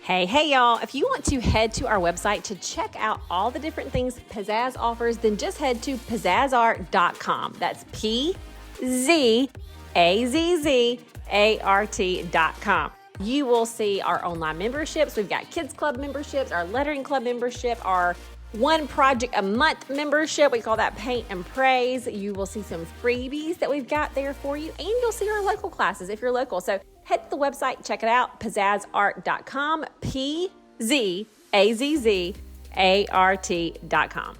Hey, y'all. If you want to head to our website to check out all the different things Pizzazz offers, then just head to pizzazzart.com. That's PZAZZART.com. You will see our online memberships. We've got Kids Club memberships, our Lettering Club membership, our one project a month membership. We call that Paint and Praise. You will see some freebies that we've got there for you, and you'll see our local classes if you're local. So head to the website, check it out, pizzazzart.com, PZAZZART.com.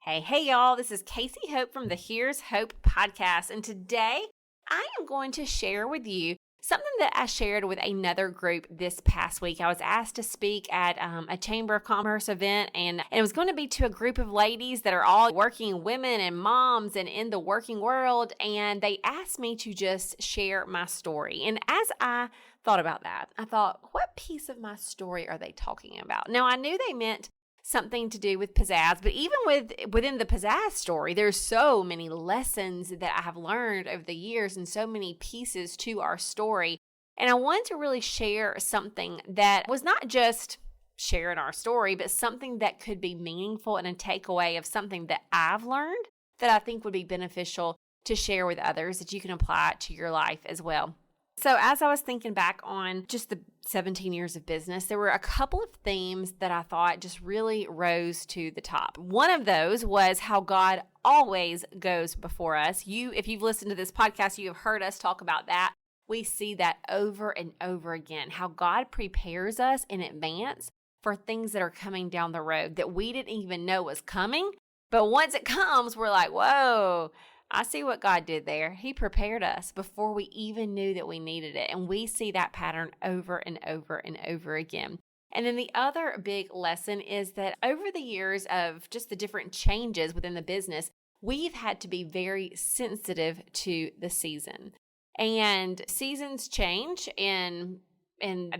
Hey, y'all. This is Casey Hope from the Here's Hope podcast, and today I am going to share with you something that I shared with another group this past week. I was asked to speak at a Chamber of Commerce event, and it was going to be to a group of ladies that are all working women and moms and in the working world, and they asked me to just share my story. And as I thought about that, I thought, what piece of my story are they talking about? Now, I knew they meant something to do with pizzazz, but even within the pizzazz story, there's so many lessons that I have learned over the years and so many pieces to our story. And I wanted to really share something that was not just sharing our story, but something that could be meaningful and a takeaway of something that I've learned that I think would be beneficial to share with others that you can apply to your life as well. So as I was thinking back on just the 17 years of business, there were a couple of themes that I thought just really rose to the top. One of those was how God always goes before us. If you've listened to this podcast, you have heard us talk about that. We see that over and over again, how God prepares us in advance for things that are coming down the road that we didn't even know was coming. But once it comes, we're like, whoa, I see what God did there. He prepared us before we even knew that we needed it. And we see that pattern over and over and over again. And then the other big lesson is that over the years of just the different changes within the business, we've had to be very sensitive to the season. And seasons change and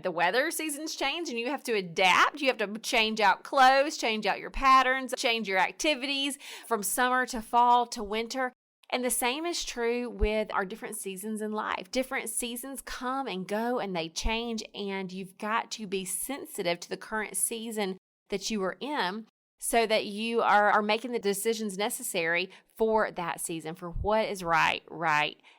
the weather seasons change, and you have to adapt. You have to change out clothes, change out your patterns, change your activities from summer to fall to winter. And the same is true with our different seasons in life. Different seasons come and go and they change, and you've got to be sensitive to the current season that you are in so that you are making the decisions necessary for that season, for what is right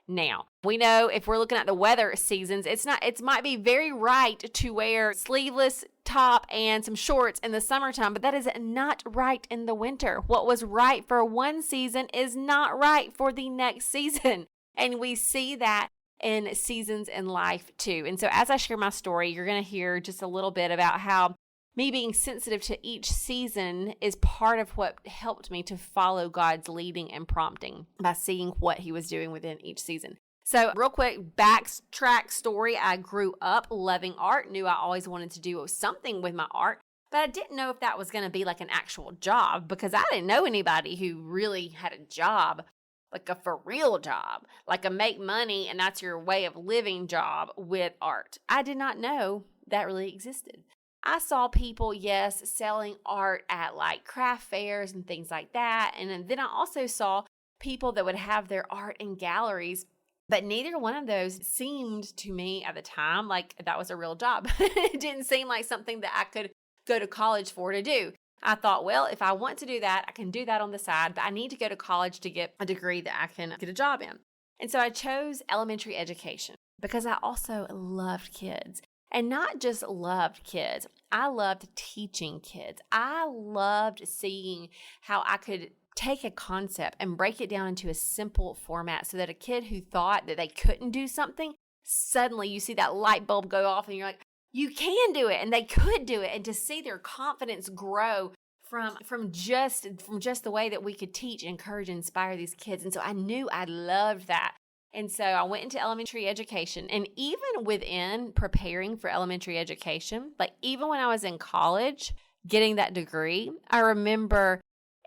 now. We know if we're looking at the weather seasons, it might be very right to wear sleeveless top and some shorts in the summertime, but that is not right in the winter. What was right for one season is not right for the next season. And we see that in seasons in life too. And so as I share my story, you're going to hear just a little bit about how me being sensitive to each season is part of what helped me to follow God's leading and prompting by seeing what He was doing within each season. So real quick, backtrack story. I grew up loving art, knew I always wanted to do something with my art, but I didn't know if that was going to be like an actual job because I didn't know anybody who really had a job, like a for real job, like a make money and that's your way of living job with art. I did not know that really existed. I saw people, yes, selling art at like craft fairs and things like that. And then I also saw people that would have their art in galleries, but neither one of those seemed to me at the time like that was a real job. It didn't seem like something that I could go to college for to do. I thought, well, if I want to do that, I can do that on the side, but I need to go to college to get a degree that I can get a job in. And so I chose elementary education because I also loved kids. And not just loved kids, I loved teaching kids. I loved seeing how I could take a concept and break it down into a simple format so that a kid who thought that they couldn't do something, suddenly you see that light bulb go off and you're like, you can do it, and they could do it. And to see their confidence grow from just the way that we could teach, encourage, inspire these kids. And so I knew I loved that. And so I went into elementary education, and even within preparing for elementary education, like even when I was in college getting that degree, I remember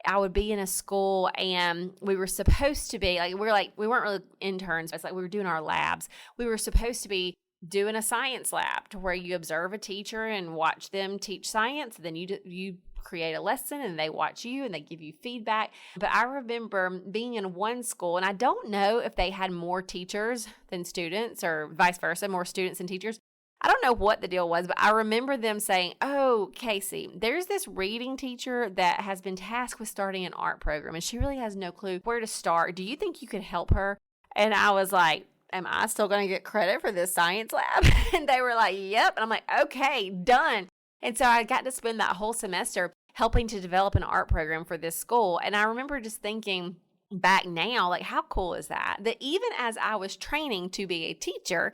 I would be in a school and we were supposed to be we weren't really interns. It's like we were doing our labs. We were supposed to be doing a science lab to where you observe a teacher and watch them teach science. Then you create a lesson and they watch you and they give you feedback. But I remember being in one school, and I don't know if they had more teachers than students or vice versa, more students than teachers. I don't know what the deal was, but I remember them saying, "Oh, Casey, there's this reading teacher that has been tasked with starting an art program, and she really has no clue where to start. Do you think you could help her?" And I was like, am I still going to get credit for this science lab? And they were like, yep. And I'm like, okay, done. And so I got to spend that whole semester helping to develop an art program for this school. And I remember just thinking back now, like, how cool is that? That even as I was training to be a teacher,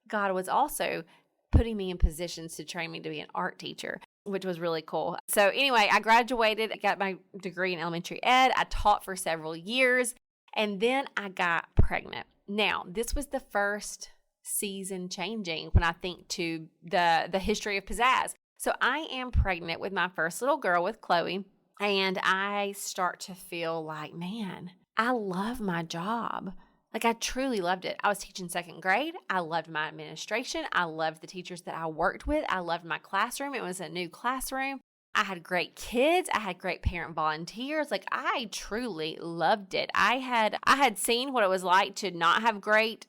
God was also putting me in positions to train me to be an art teacher, which was really cool. So anyway, I graduated, I got my degree in elementary ed. I taught for several years, and then I got pregnant. Now, this was the first season changing when I think to the history of Pizzazz. So I am pregnant with my first little girl, with Chloe, and I start to feel like, man, I love my job. Like, I truly loved it. I was teaching second grade. I loved my administration. I loved the teachers that I worked with. I loved my classroom. It was a new classroom. I had great kids. I had great parent volunteers. Like, I truly loved it. I had seen what it was like to not have great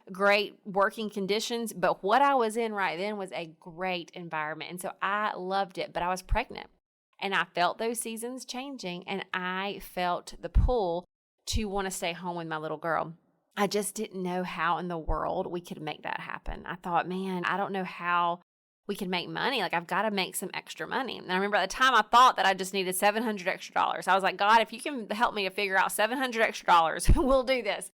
working conditions, but what I was in right then was a great environment. And so I loved it, but I was pregnant, and I felt those seasons changing, and I felt the pull to want to stay home with my little girl. I just didn't know how in the world we could make that happen. I thought, man, I don't know how we can make money. Like, I've got to make some extra money. And I remember at the time I thought that I just needed $700 extra. I was like, God, if you can help me to figure out $700 extra, we'll do this.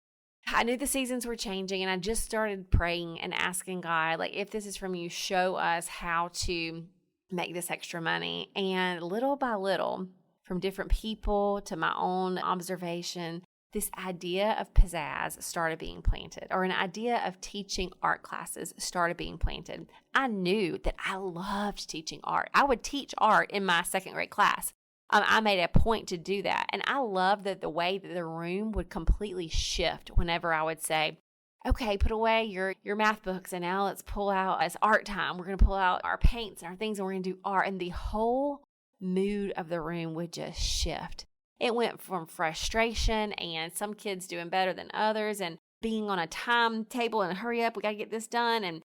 I knew the seasons were changing, and I just started praying and asking God, like, if this is from you, show us how to make this extra money. And little by little, from different people to my own observation, this idea of pizzazz started being planted, or an idea of teaching art classes started being planted. I knew that I loved teaching art. I would teach art in my second grade class. I made a point to do that. And I loved that the way that the room would completely shift whenever I would say, okay, put away your math books, and now let's pull out, it's art time. We're going to pull out our paints and our things, and we're going to do art. And the whole mood of the room would just shift. It went from frustration and some kids doing better than others and being on a timetable and hurry up, we got to get this done. And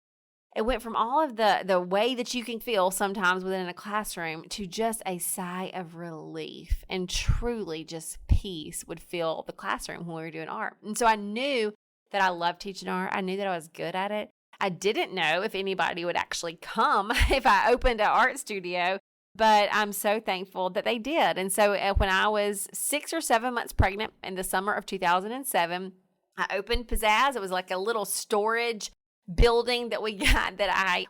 it went from all of the way that you can feel sometimes within a classroom to just a sigh of relief, and truly just peace would fill the classroom when we were doing art. And so I knew that I loved teaching art. I knew that I was good at it. I didn't know if anybody would actually come if I opened an art studio, but I'm so thankful that they did. And so when I was 6 or 7 months pregnant in the summer of 2007, I opened Pizzazz. It was like a little storage building that we got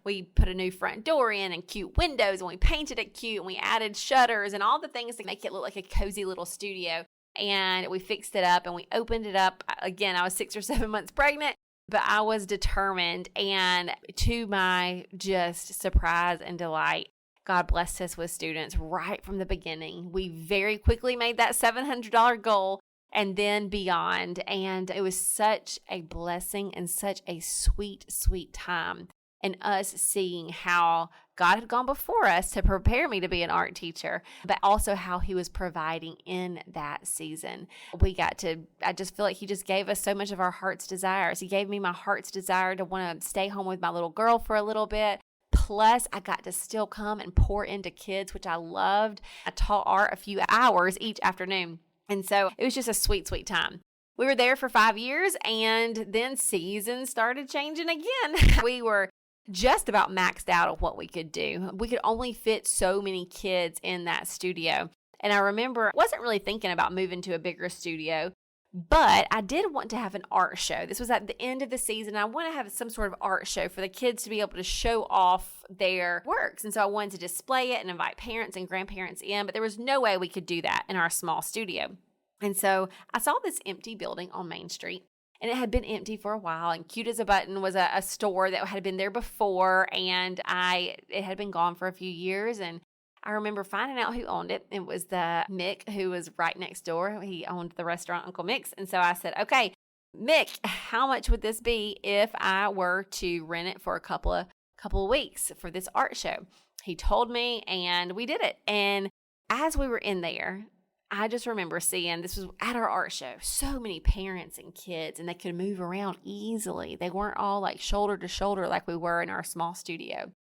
we put a new front door in and cute windows, and we painted it cute, and we added shutters and all the things to make it look like a cozy little studio. And we fixed it up and we opened it up. Again, I was 6 or 7 months pregnant, but I was determined. And to my just surprise and delight, God blessed us with students right from the beginning. We very quickly made that $700 goal and then beyond. And it was such a blessing and such a sweet, sweet time. And us seeing how God had gone before us to prepare me to be an art teacher, but also how he was providing in that season. I just feel like he just gave us so much of our heart's desires. He gave me my heart's desire to want to stay home with my little girl for a little bit. Plus, I got to still come and pour into kids, which I loved. I taught art a few hours each afternoon. And so it was just a sweet, sweet time. We were there for 5 years, and then seasons started changing again. We were just about maxed out of what we could do. We could only fit so many kids in that studio. And I remember I wasn't really thinking about moving to a bigger studio, but I did want to have an art show. This was at the end of the season. I want to have some sort of art show for the kids to be able to show off their works. And so I wanted to display it and invite parents and grandparents in, but there was no way we could do that in our small studio. And so I saw this empty building on Main Street, and it had been empty for a while. And Cute as a Button was a store that had been there before, and it had been gone for a few years. And I remember finding out who owned it. It was the Mick, who was right next door. He owned the restaurant Uncle Mick's. And so I said, okay, Mick, how much would this be if I were to rent it for a couple of weeks for this art show? He told me, and we did it. And as we were in there, I just remember seeing, this was at our art show, so many parents and kids, and they could move around easily. They weren't all like shoulder to shoulder like we were in our small studio.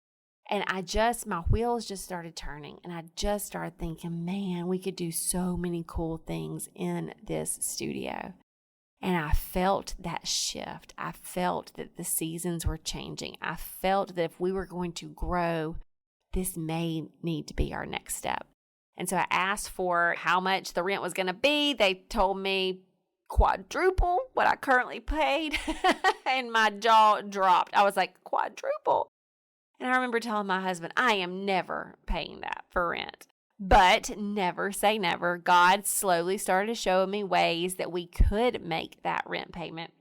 And my wheels just started turning, and I just started thinking, man, we could do so many cool things in this studio. And I felt that shift. I felt that the seasons were changing. I felt that if we were going to grow, this may need to be our next step. And so I asked for how much the rent was going to be. They told me quadruple what I currently paid, and my jaw dropped. I was like, quadruple? And I remember telling my husband, I am never paying that for rent. But never say never. God slowly started showing me ways that we could make that rent payment.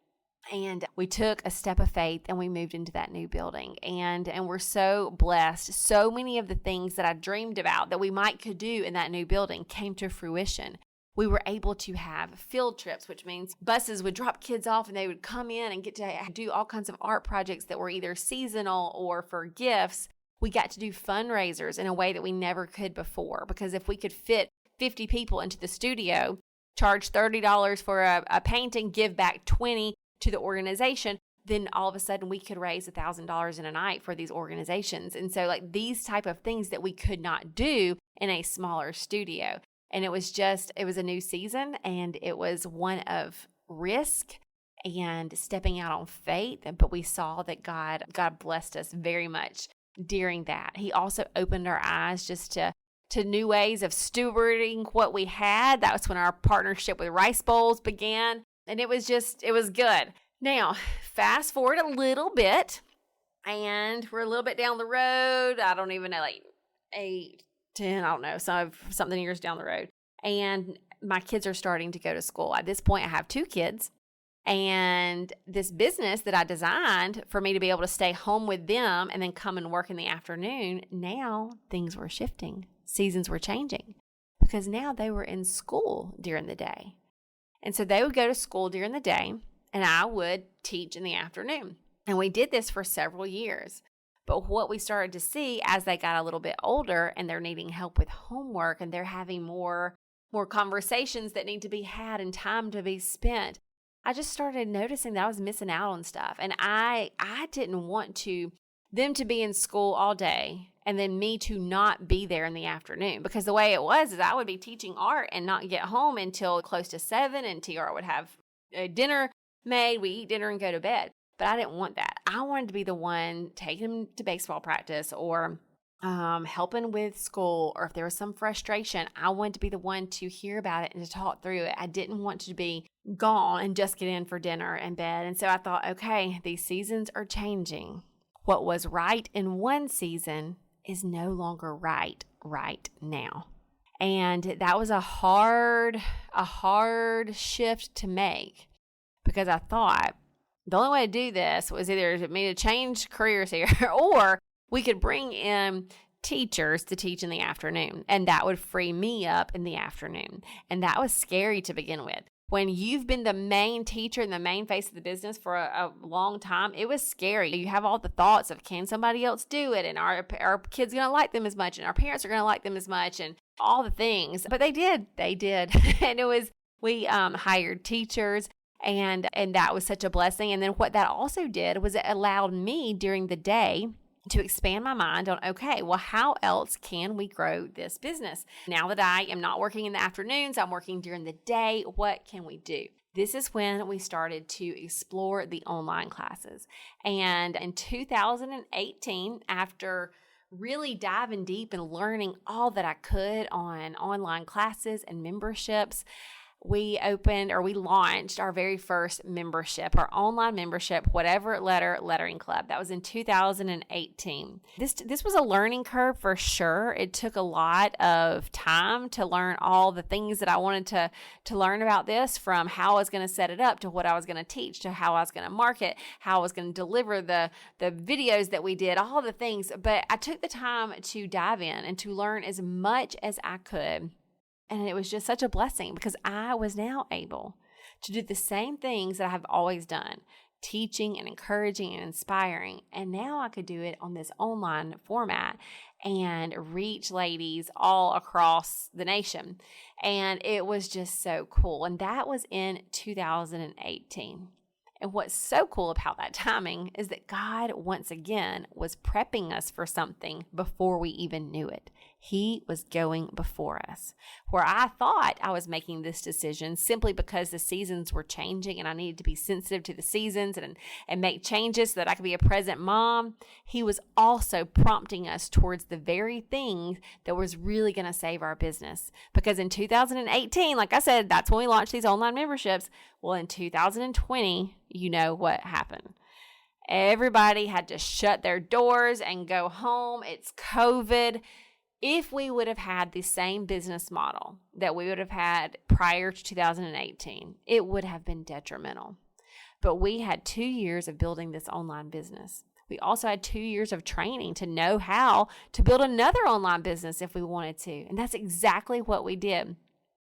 And we took a step of faith and we moved into that new building. And we're so blessed. So many of the things that I dreamed about that we could do in that new building came to fruition. We were able to have field trips, which means buses would drop kids off and they would come in and get to do all kinds of art projects that were either seasonal or for gifts. We got to do fundraisers in a way that we never could before, because if we could fit 50 people into the studio, charge $30 for a painting, give back $20 to the organization, then all of a sudden we could raise $1,000 in a night for these organizations. And so like these type of things that we could not do in a smaller studio. And it was a new season, and it was one of risk and stepping out on faith. But we saw that God blessed us very much during that. He also opened our eyes just to new ways of stewarding what we had. That was when our partnership with Rice Bowls began. And it was good. Now, fast forward a little bit, and we're a little bit down the road. I don't even know, like 8, 10, I don't know, something years down the road. And my kids are starting to go to school. At this point, I have 2 kids. And this business that I designed for me to be able to stay home with them and then come and work in the afternoon, now things were shifting. Seasons were changing because now they were in school during the day. And so they would go to school during the day and I would teach in the afternoon. And we did this for several years. But what we started to see as they got a little bit older and they're needing help with homework and they're having more conversations that need to be had and time to be spent, I just started noticing that I was missing out on stuff. And I didn't want them to be in school all day and then me to not be there in the afternoon. Because the way it was is I would be teaching art and not get home until close to 7, and TR would have dinner made. We eat dinner and go to bed. But I didn't want that. I wanted to be the one taking them to baseball practice or helping with school, or if there was some frustration, I wanted to be the one to hear about it and to talk through it. I didn't want to be gone and just get in for dinner and bed. And so I thought, okay, these seasons are changing. What was right in one season is no longer right now. And that was a hard shift to make, because I thought the only way to do this was either me to change careers here or we could bring in teachers to teach in the afternoon, and that would free me up in the afternoon. And that was scary to begin with. When you've been the main teacher and the main face of the business for a long time, it was scary. You have all the thoughts of, can somebody else do it? And our kids going to like them as much? And our parents are going to like them as much? And all the things. But they did. And we hired teachers. And that was such a blessing. And then what that also did was it allowed me during the day to expand my mind on, okay, well, how else can we grow this business? Now that I am not working in the afternoons, I'm working during the day, what can we do? This is when we started to explore the online classes. And in 2018, after really diving deep and learning all that I could on online classes and memberships, we launched our very first membership, our online membership, Whatever Letter Lettering Club. That was in 2018. This was a learning curve for sure. It took a lot of time to learn all the things that I wanted to learn about this, from how I was going to set it up to what I was going to teach to how I was going to market, how I was going to deliver the videos that we did, all the things. But I took the time to dive in and to learn as much as I could. And it was just such a blessing, because I was now able to do the same things that I have always done, teaching and encouraging and inspiring. And now I could do it on this online format. and reach ladies all across the nation. And it was just so cool. And that was in 2018. And what's so cool about that timing is that God, once again, was prepping us for something before we even knew it. He was going before us. Where I thought I was making this decision simply because the seasons were changing and I needed to be sensitive to the seasons and make changes so that I could be a present mom, He was also prompting us towards the very thing that was really going to save our business. Because in 2018, like I said, that's when we launched these online memberships. Well, in 2020, you know what happened. Everybody had to shut their doors and go home. It's COVID. If we would have had the same business model that we would have had prior to 2018, it would have been detrimental. But we had 2 years of building this online business. We also had 2 years of training to know how to build another online business if we wanted to. And that's exactly what we did.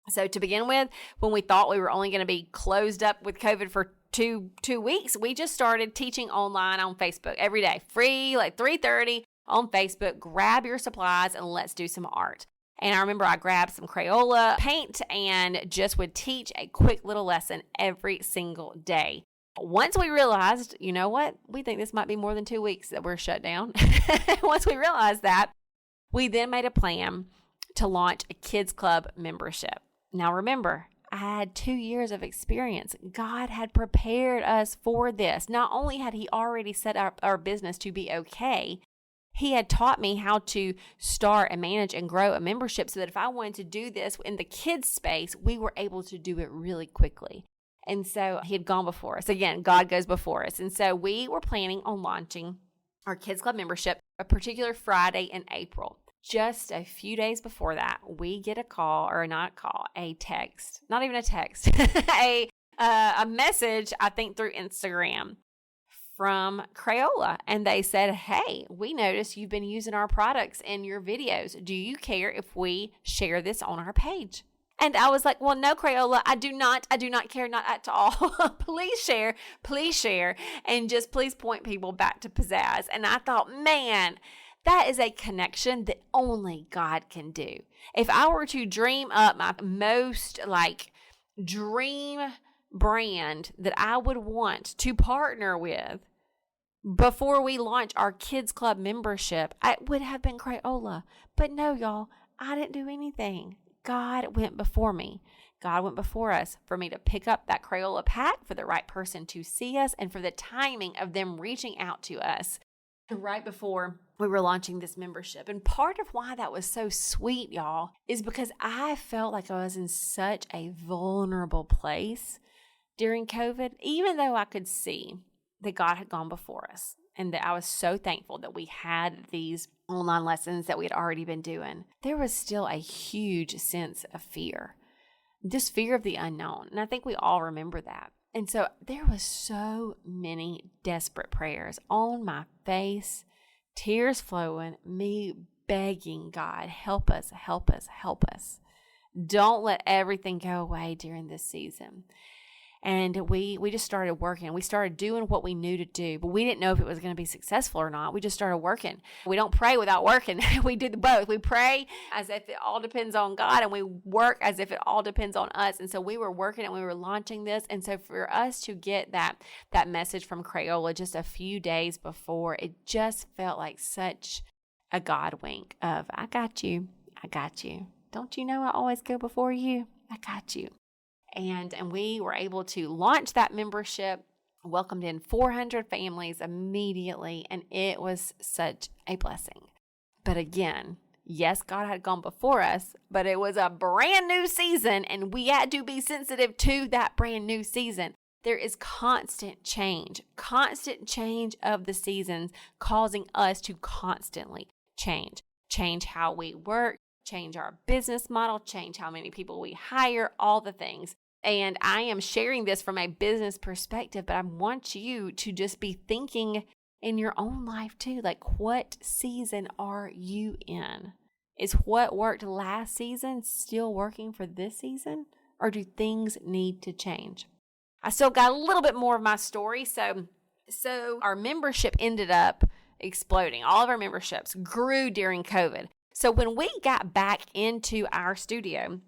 So to begin with, when we thought we were only going to be closed up with COVID for two weeks, we just started teaching online on Facebook every day, free, like 3:30 on Facebook. Grab your supplies and let's do some art. And I remember I grabbed some Crayola paint and just would teach a quick little lesson every single day. Once we realized, you know what, we think this might be more than 2 weeks that we're shut down. Once we realized that, we then made a plan to launch a kids club membership. Now remember, I had 2 years of experience. God had prepared us for this. Not only had He already set up our business to be okay, He had taught me how to start and manage and grow a membership so that if I wanted to do this in the kids space, we were able to do it really quickly. And so He had gone before us. Again, God goes before us. And so we were planning on launching our kids club membership a particular Friday in April. Just a few days before that, we get a call, or not a call, a text, not even a text, a message, I think through Instagram from Crayola. And they said, hey, we noticed you've been using our products in your videos. Do you care if we share this on our page? And I was like, well, no, Crayola, I do not care, not at all. Please share, and just please point people back to Pizzazz. And I thought, man, that is a connection that only God can do. If I were to dream up my most dream brand that I would want to partner with before we launch our kids club membership, it would have been Crayola. But no, y'all, I didn't do anything. God went before me. God went before us for me to pick up that Crayola pack, for the right person to see us, and for the timing of them reaching out to us right before we were launching this membership. And part of why that was so sweet, y'all, is because I felt like I was in such a vulnerable place during COVID, even though I could see that God had gone before us and that I was so thankful that we had these online lessons that we had already been doing. There was still a huge sense of fear, this fear of the unknown. And I think we all remember that. And so there was so many desperate prayers on my face, tears flowing, me begging God, help us, help us, help us. Don't let everything go away during this season. And we just started working. We started doing what we knew to do, but we didn't know if it was going to be successful or not. We just started working. We don't pray without working. We do both. We pray as if it all depends on God, and we work as if it all depends on us. And so we were working and we were launching this. And so for us to get that message from Crayola just a few days before, it just felt like such a God wink of, I got you. I got you. Don't you know I always go before you? I got you. And we were able to launch that membership, welcomed in 400 families immediately, and it was such a blessing. But again, yes, God had gone before us, but it was a brand new season, and we had to be sensitive to that brand new season. There is constant change of the seasons causing us to constantly change how we work, change our business model, change how many people we hire, all the things. And I am sharing this from a business perspective, but I want you to just be thinking in your own life too. Like, what season are you in? Is what worked last season still working for this season? Or do things need to change? I still got a little bit more of my story. So our membership ended up exploding. All of our memberships grew during COVID. So when we got back into our studio,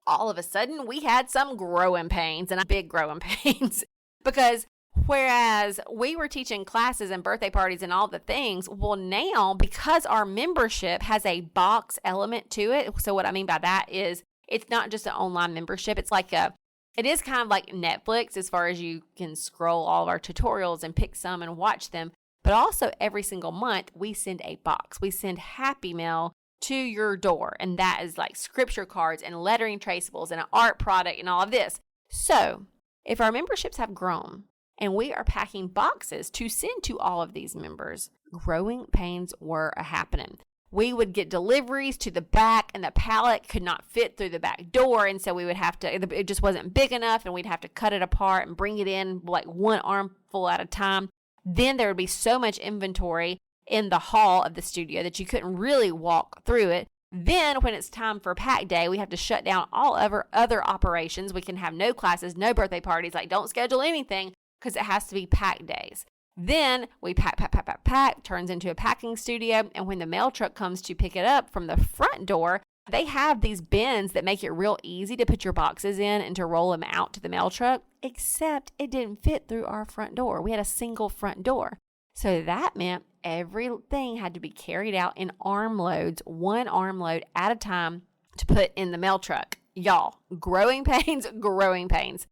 all of a sudden we had some growing pains, and big growing pains, because whereas we were teaching classes and birthday parties and all the things, well, now because our membership has a box element to it. So what I mean by that is it's not just an online membership. It is kind of like Netflix as far as you can scroll all of our tutorials and pick some and watch them. But also every single month we send a box. We send Happy Mail to your door. And that is like scripture cards and lettering traceables and an art product and all of this. So if our memberships have grown and we are packing boxes to send to all of these members, growing pains were happening. We would get deliveries to the back, and the pallet could not fit through the back door. And so we would have to, it just wasn't big enough, and we'd have to cut it apart and bring it in like one armful at a time. Then there would be so much inventory in the hall of the studio that you couldn't really walk through it. Then when it's time for pack day, we have to shut down all other operations. We can have no classes, no birthday parties, like don't schedule anything because it has to be pack days. Then we pack, turns into a packing studio. And when the mail truck comes to pick it up from the front door, they have these bins that make it real easy to put your boxes in and to roll them out to the mail truck, except it didn't fit through our front door. We had a single front door. So that meant everything had to be carried out in armloads, one armload at a time to put in the mail truck. Y'all, growing pains.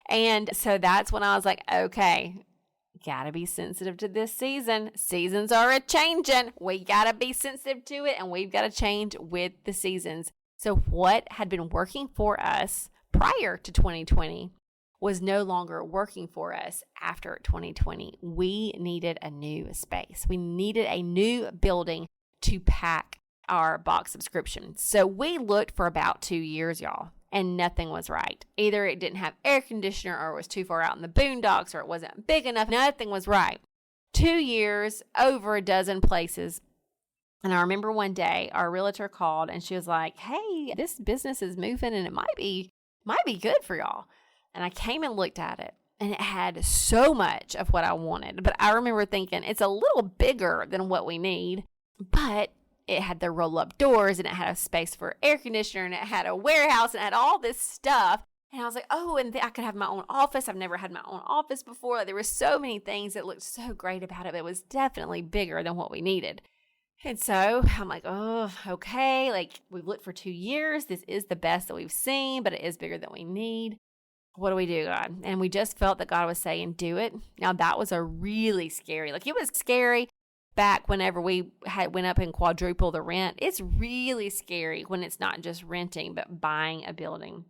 And so that's when I was like, okay, gotta be sensitive to this season. Seasons are a-changing. We gotta be sensitive to it, and we've got to change with the seasons. So what had been working for us prior to 2020 was no longer working for us after 2020. We needed a new space. We needed a new building to pack our box subscription. So we looked for about 2 years, y'all, and nothing was right. Either it didn't have air conditioner, or it was too far out in the boondocks, or it wasn't big enough. Nothing was right. 2 years, over a dozen places. And I remember one day our realtor called and she was like, hey, this business is moving and it might be good for y'all. And I came and looked at it, and it had so much of what I wanted. But I remember thinking it's a little bigger than what we need, but it had the roll-up doors, and it had a space for air conditioner, and it had a warehouse, and it had all this stuff. And I was like, oh, and I could have my own office. I've never had my own office before. Like, there were so many things that looked so great about it, but it was definitely bigger than what we needed. And so I'm like, oh, okay. Like, we've looked for 2 years. This is the best that we've seen, but it is bigger than we need. What do we do, God? And we just felt that God was saying, do it. Now, that was a really scary, it was scary back whenever we went up and quadrupled the rent. It's really scary when it's not just renting, but buying a building.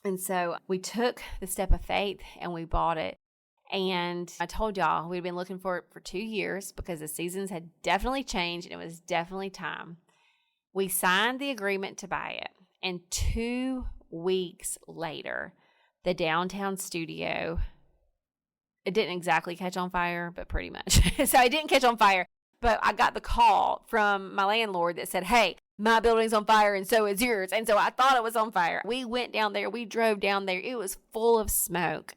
And so we took the step of faith and we bought it. And I told y'all we'd been looking for it for 2 years because the seasons had definitely changed and it was definitely time. We signed the agreement to buy it. And 2 weeks later, the downtown studio, it didn't exactly catch on fire, but pretty much. So it didn't catch on fire, but I got the call from my landlord that said, hey, my building's on fire and so is yours. And so I thought it was on fire. We went down there. We drove down there. It was full of smoke.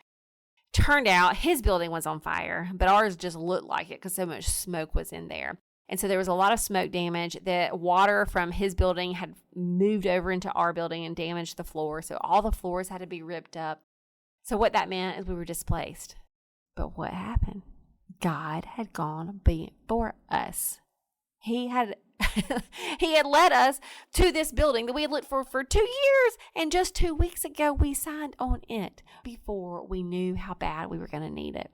Turned out his building was on fire, but ours just looked like it because so much smoke was in there. And so there was a lot of smoke damage. The water from his building had moved over into our building and damaged the floor. So all the floors had to be ripped up. So what that meant is we were displaced. But what happened? God had gone before us. He had led us to this building that we had looked for 2 years. And just 2 weeks ago, we signed on it before we knew how bad we were going to need it.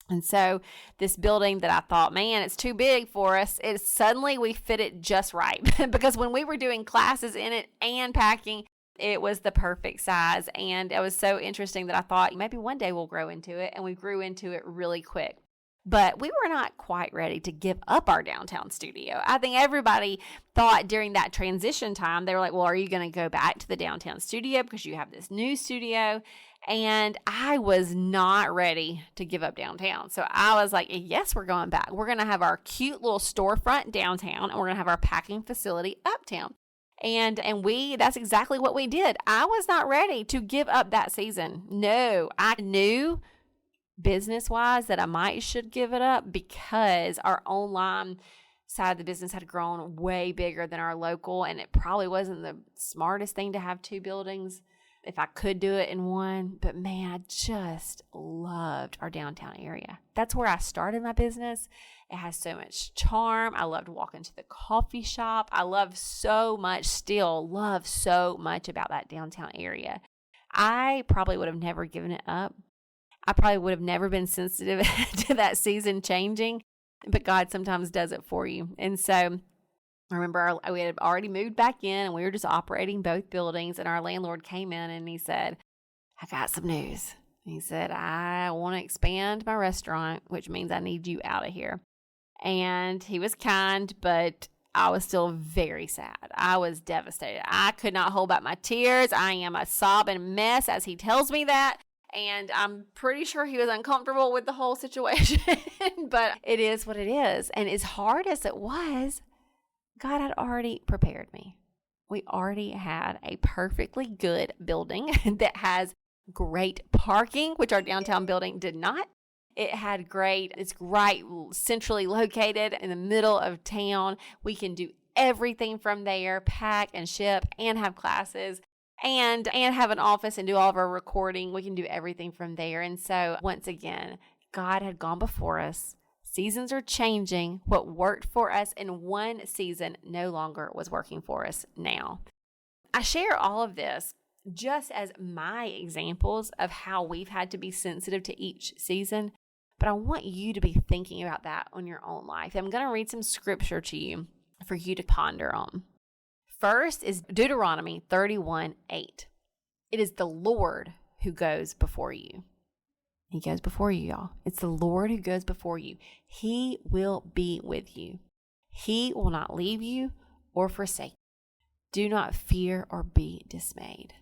And so this building that I thought, man, it's too big for us, suddenly we fit it just right. Because when we were doing classes in it and packing, it was the perfect size. And it was so interesting that I thought maybe one day we'll grow into it. And we grew into it really quick. But we were not quite ready to give up our downtown studio. I think everybody thought during that transition time, they were like, well, are you going to go back to the downtown studio because you have this new studio? And I was not ready to give up downtown. So I was like, yes, we're going back. We're going to have our cute little storefront downtown, and we're going to have our packing facility uptown. And that's exactly what we did. I was not ready to give up that season. No, I knew business-wise that I should give it up, because our online side of the business had grown way bigger than our local, and it probably wasn't the smartest thing to have 2 buildings if I could do it in one. But man, I just loved our downtown area. That's where I started my business. It has so much charm. I loved walking to the coffee shop. I still love so much about that downtown area. I probably would have never given it up. I probably would have never been sensitive to that season changing, but God sometimes does it for you. And so I remember we had already moved back in, and we were just operating both buildings, and our landlord came in and he said, I got some news. He said, I want to expand my restaurant, which means I need you out of here. And he was kind, but I was still very sad. I was devastated. I could not hold back my tears. I am a sobbing mess as he tells me that. And I'm pretty sure he was uncomfortable with the whole situation, but it is what it is. And as hard as it was, God had already prepared me. We already had a perfectly good building that has great parking, which our downtown building did not. It's right centrally located in the middle of town. We can do everything from there, pack and ship and have classes and have an office and do all of our recording. We can do everything from there. And so once again, God had gone before us. Seasons are changing. What worked for us in one season no longer was working for us now. I share all of this just as my examples of how we've had to be sensitive to each season, but I want you to be thinking about that on your own life. I'm going to read some scripture to you for you to ponder on. First is Deuteronomy 31:8. It is the Lord who goes before you. He goes before you, y'all. It's the Lord who goes before you. He will be with you. He will not leave you or forsake you. Do not fear or be dismayed.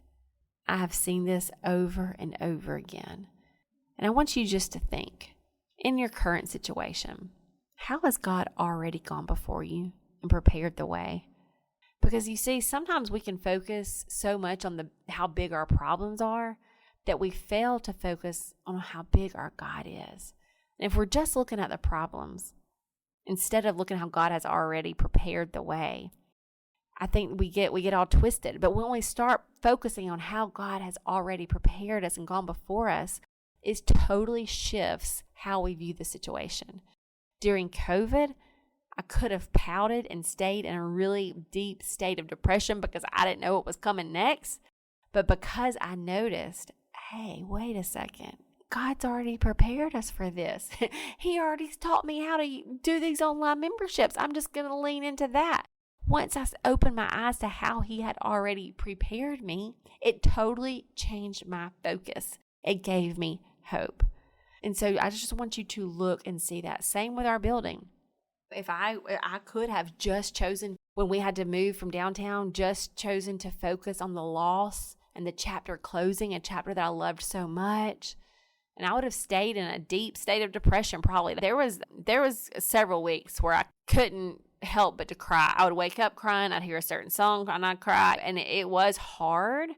I have seen this over and over again. And I want you just to think, in your current situation, how has God already gone before you and prepared the way? Because you see, sometimes we can focus so much on how big our problems are that we fail to focus on how big our God is. And if we're just looking at the problems, instead of looking how God has already prepared the way, I think we get all twisted. But when we start focusing on how God has already prepared us and gone before us, it totally shifts how we view the situation. During COVID, I could have pouted and stayed in a really deep state of depression because I didn't know what was coming next. But because I noticed, hey, wait a second, God's already prepared us for this. He already taught me how to do these online memberships. I'm just going to lean into that. Once I opened my eyes to how He had already prepared me, it totally changed my focus. It gave me hope. And so I just want you to look and see that. Same with our building. If I could have just chosen, when we had to move from downtown, just chosen to focus on the loss and the chapter closing, a chapter that I loved so much, and I would have stayed in a deep state of depression probably. There was several weeks where I couldn't help but to cry. I would wake up crying. I'd hear a certain song and I'd cry, and it was hard.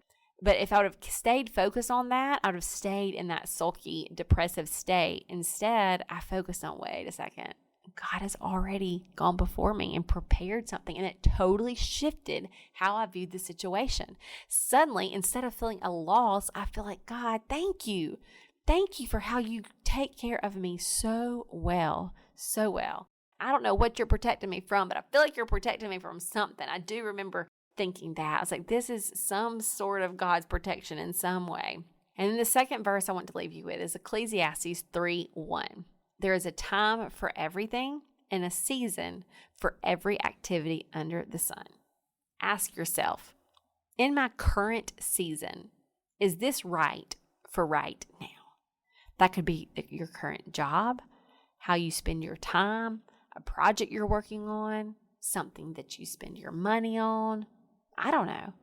But if I would have stayed focused on that, I would have stayed in that sulky, depressive state. Instead, I focused on, wait a second, God has already gone before me and prepared something, and it totally shifted how I viewed the situation. Suddenly, instead of feeling a loss, I feel like, God, thank you. Thank you for how you take care of me so well, so well. I don't know what you're protecting me from, but I feel like you're protecting me from something. I do remember thinking that. I was like, this is some sort of God's protection in some way. And then the second verse I want to leave you with is Ecclesiastes 3:1. There is a time for everything and a season for every activity under the sun. Ask yourself, in my current season, is this right for right now? That could be your current job, how you spend your time, a project you're working on, something that you spend your money on. I don't know.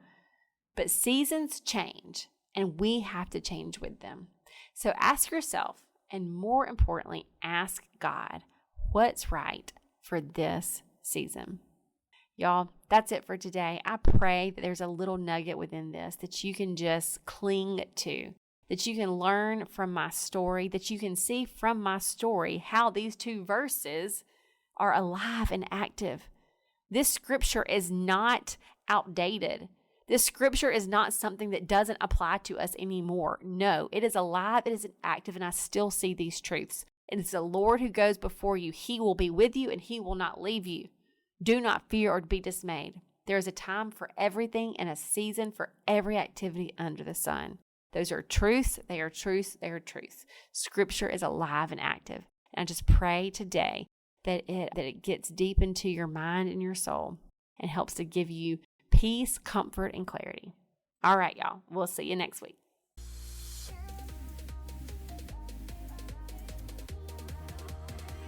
But seasons change, and we have to change with them. So ask yourself, and more importantly, ask God, what's right for this season? Y'all, that's it for today. I pray that there's a little nugget within this that you can just cling to, that you can learn from my story, that you can see from my story how these two verses are alive and active. This scripture is not outdated. This scripture is not something that doesn't apply to us anymore. No, it is alive, it is active, and I still see these truths. And it's the Lord who goes before you. He will be with you and He will not leave you. Do not fear or be dismayed. There is a time for everything and a season for every activity under the sun. Those are truths. They are truths. They are truths. Scripture is alive and active. And I just pray today that it gets deep into your mind and your soul and helps to give you peace, comfort, and clarity. All right, y'all. We'll see you next week.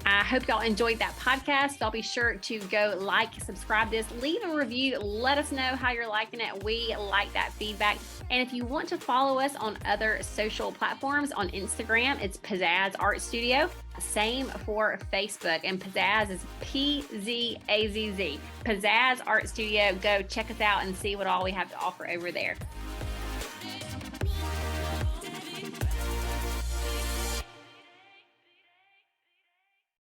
I hope y'all enjoyed that podcast. Y'all be sure to go like, subscribe this, leave a review. Let us know how you're liking it. We like that feedback. And if you want to follow us on other social platforms, on Instagram, it's Pizzazz Art Studio. Same for Facebook. And Pizzazz is P-Z-A-Z-Z. Pizzazz Art Studio. Go check us out and see what all we have to offer over there.